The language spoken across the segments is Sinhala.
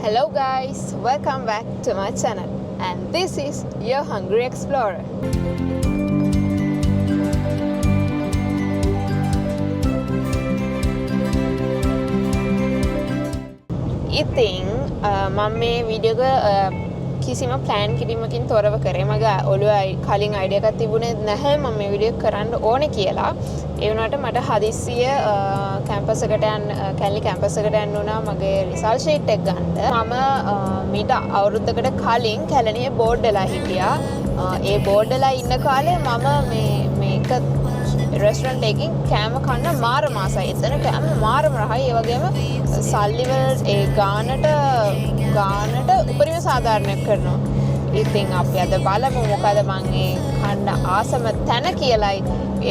Hello guys, welcome back to my channel and this is your Hungry Explorer. ඉතින් මම මේ වීඩියෝ එක කිසිම ප්ලෑන් කිරීමකින් තොරව කරේ. මගේ ඔළුවේ කලින් අයිඩියා එකක් තිබුණේ නැහැ මම මේ වීඩියෝ කරන්න ඕනේ කියලා. ඒ වුණාට මට හදිස්සිය කැම්පස් එකට කැලි කැම්පස් එකට යන්න වුණා මගේ රිසල්ට් ෂීට් එක ගන්න. මම මීට අවුරුද්දකට කලින් කැලණියේ බෝඩ් වෙලා හිටියා. ඒ බෝඩ් වෙලා ඉන්න කාලේ මම මේක රෙස්ටොරන්ට් එකකින් කෑම කන්න මාරම ආසයි. එතන කෑම මාරම රහයි. ඒ වගේම සල්ලි වල ඒ ගානට උපරිම සාධාරණයක් කරනවා. ඉතින් අපි අද බලමු මොකද මං ඒ කන්න ආසම තැන කියලායි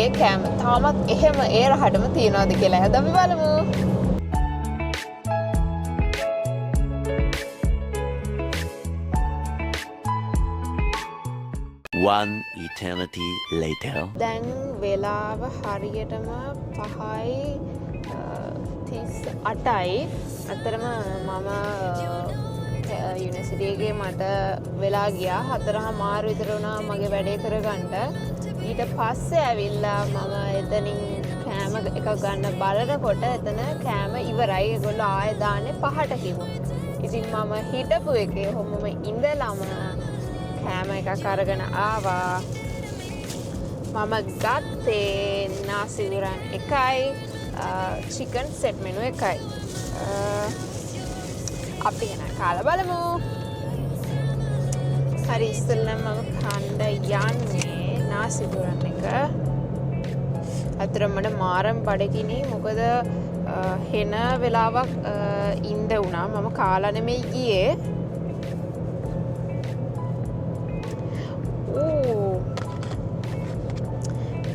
ඒ කෑම තාමත් එහෙම ඒ රහටම තියනවාද කියලා. හද අපි බලමු. One eternity later. දැන් වෙලාව හරියටම 5:38යි. අතරම මම යුනිවර්සිටි එකේ මට වෙලා ගියා 4:00 විතර වුණා මගේ වැඩේ කරගන්න. ඊට පස්සේ ඇවිල්ලා මම එතනින් කෑම එකක් ගන්න බලනකොට එතන කෑම ඉවරයි. ඒගොල්ලෝ ආයෙ දාන්නේ 5ට කිව්වා. ඉතින් මම හිටපු එකේ කොහොමම ඉඳලාම කෑම එකක් අරගෙන ආවා. මම ගත්තේ නාසි උරන් එකයි චිකන් සෙට් මෙනු එකයි. අපි එන කාලා බලමු. හරි ඉස්සෙල්ලම මම කන්න යන්නේ නාසි උරන් එක. අතරම මට මාරම් බඩගිනි. මොකද හෙන වෙලාවක් ඉඳ වුණා. මම කාලා නෙමෙයි ගියේ.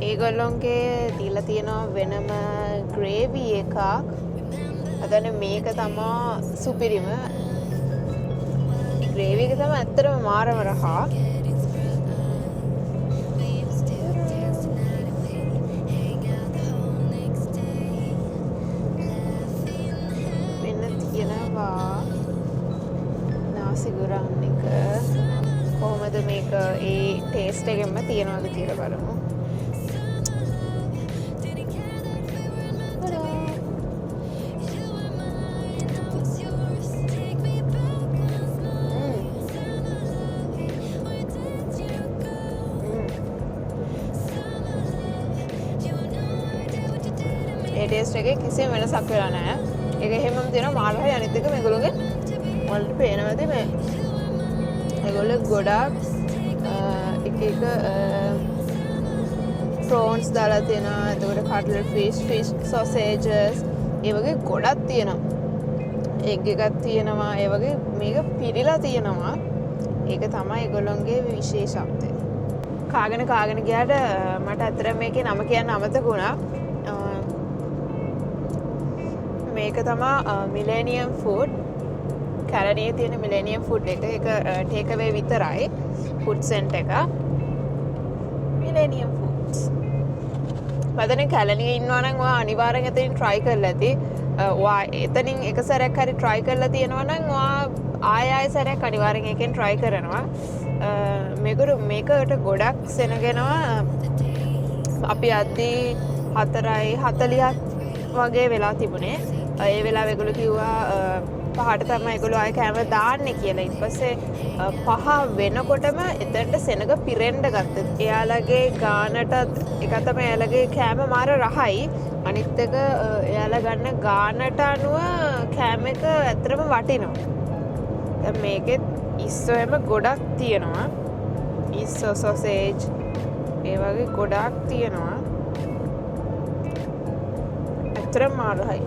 ඒගොල්ලොන්ගේ දීලා තියෙනවා වෙනම ග්‍රේවි එකක්. අදන මේක තමා සුපිරිම ග්‍රේවි එක තමයි ඇත්තටම මාරම රහා. වෙන තියෙනවා නාසි ගුරාන් එක. කොහොමද මේක ඒ ටේස්ට් එකෙන්ම තියනවද කියලා බලමු. ඒ ටේස්ට් එකේ කිසිම වෙනසක් වෙලා නැහැ. ඒක එහෙමම තියෙනවා මාළහයි. අනිත් එක මේගොල්ලෝගේ වලට පේනවාද මේ ඒගොල්ලෝ ගොඩාක් එක ප්‍රෝන්ස් දාලා තියෙනවා. එතකොට කට්ලට් ෆිෂ් සොසේජස් ඒ වගේ ගොඩක් තියෙනවා. එග් එකක් තියෙනවා. ඒ වගේ මේක පිරීලා තියෙනවා. ඒක තමයි ඒගොල්ලොන්ගේ විශේෂත්වය. කාගෙන ගියාට මට අතර මේකේ නම කියන්න අමතක වුණා. මේක තමයි මිලේනියම් ෆුඩ්. කැලණියේ තියෙන මිලේනියම් ෆුඩ් එක. ඒක ටේක් අවේ විතරයි. ෆුඩ් සෙන්ටර් එක. Millennium foods. මදනේ කැලණියේ ඉන්නවා නම් ඔයා අනිවාර්යෙන් එතනින් try කරලා ඇති. ඔයා එතනින් එක සැරයක් හරි try කරලා තියෙනවා නම් ඔයා ආයෙ සැරයක් අනිවාර්යෙන් එකෙන් try කරනවා. මේකට ගොඩක් සෙනගෙනවා. අපි අද්දී 4:40ක් වගේ වෙලා තිබුණේ. ඒ වෙලාව ඒගොල්ලෝ කිව්වා 5ට තමයි ඒගොල්ලෝ ආයෙ කැම දාන්නේ කියලා. ඊට පස්සේ 5 වෙනකොටම එතනට සෙනග පිරෙන්න ගත්තා. එයාලගේ ගානට එක තමයි එයාලගේ කැම මාර රහයි. අනිත් එක එයාලා ගන්න ගානට අනුව කැම එක ඇත්තටම වටිනවා. දැන් මේකෙත් ඉස්සෙම ගොඩක් තියෙනවා. ඉස්සෝ සොසේජ් ඒ වගේ ගොඩක් තියෙනවා. ඇත්තටම මාරයි.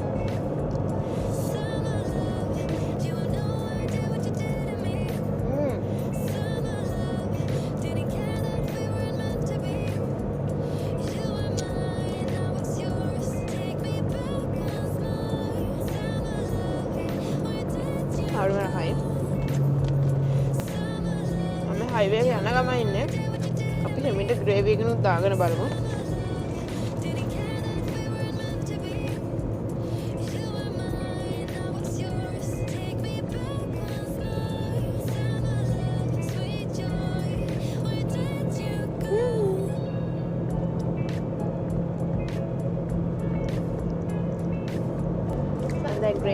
මම හයිවේ එක යන ගමන් ඉන්නේ. අපි හැමිට ග්‍රේවි එකනුත් දාගෙන බලමු.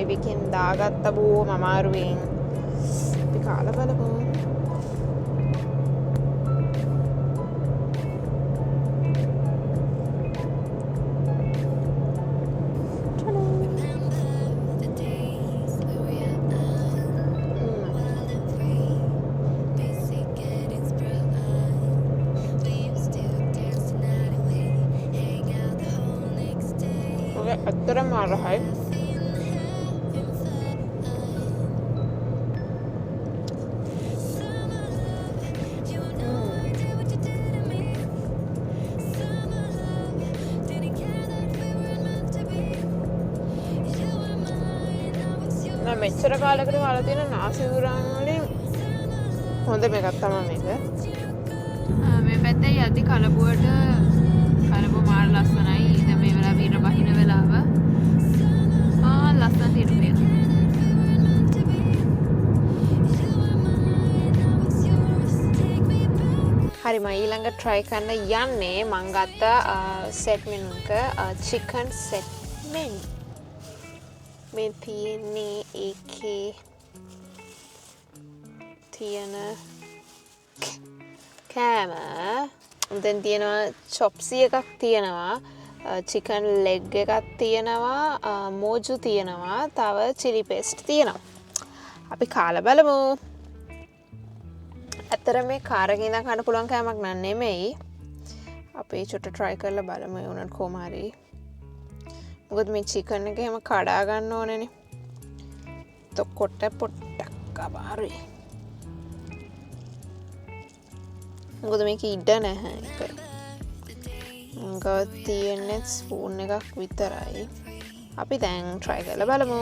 මේවිකෙන් දාගත්ත බෝම අමාරුවෙන් අපි කාලා බලමු. ඇත්තටම අරහයි. මෙච්චර කාලෙකට කාලා තියෙන නාසිදුරන් වලින් හොඳ මේකක් තමයි මේක. මේ පැත්තේ යද්දි කලබුවට කලබු මාර ලස්සනයි. දැන් මේ වෙලාව ඊට බහින වෙලාව ලස්සන තිරුපේ. හරි මම ඊළඟ try කරන්න යන්නේ මම ගත්ත set menu එක chicken set menu. මේ තියෙන්නේ ඒකේ තියෙන කෑම දැන් තියෙනවා චොප්සි එකක් තියෙනවා චිකන් ලෙග් එකක් තියෙනවා මෝජු තියෙනවා තව චිලි පේස්ට් තියෙනවා අපි කාලා බලමු ඇත්තට මේ කාරකින් ඉඳන් කන්න පුළුවන් කෑමක් නන් නෙමෙයි අපි චුට්ට try කරලා බලමු ඒ උනත් කොහොම හරි මොකද මේ චිකන් එක එහෙම කඩා ගන්න ඕනේනේ. තොකොට පොට්ටක් අමාරුයි. මොකද මේක ඉඩ නැහැ ඒක. ගාව තියෙන්නේ ස්පූන් එකක් විතරයි. අපි දැන් try කරලා බලමු.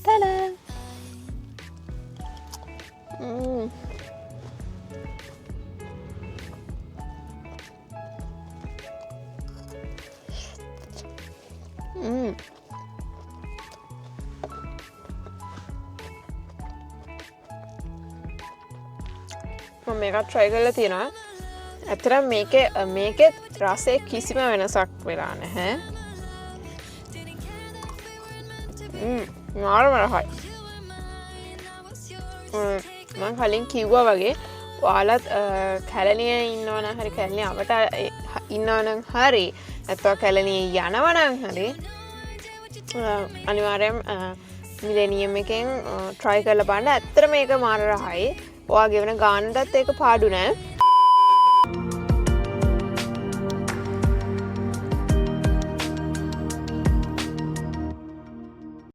tada! මම මේක try කරලා තියෙනවා. ඇත්තටම මේකේ රසයේ කිසිම වෙනසක් වෙලා නැහැ. මාරම රහයි. මම කලින් කිව්වා වගේ ඔයාලත් කැලණියේ ඉන්නවනම් හරි කැලණිය අවට ඉන්නවනම් හරි නැත්නම් කැලණියේ යනවනම් හරි අනිවාර්යයෙන් මිලේනියම් එකෙන් try කරලා බලන්න. ඇත්තට මේක මාර රහයි. ඔයා ගෙවන ගානටත් ඒක පාඩු නෑ.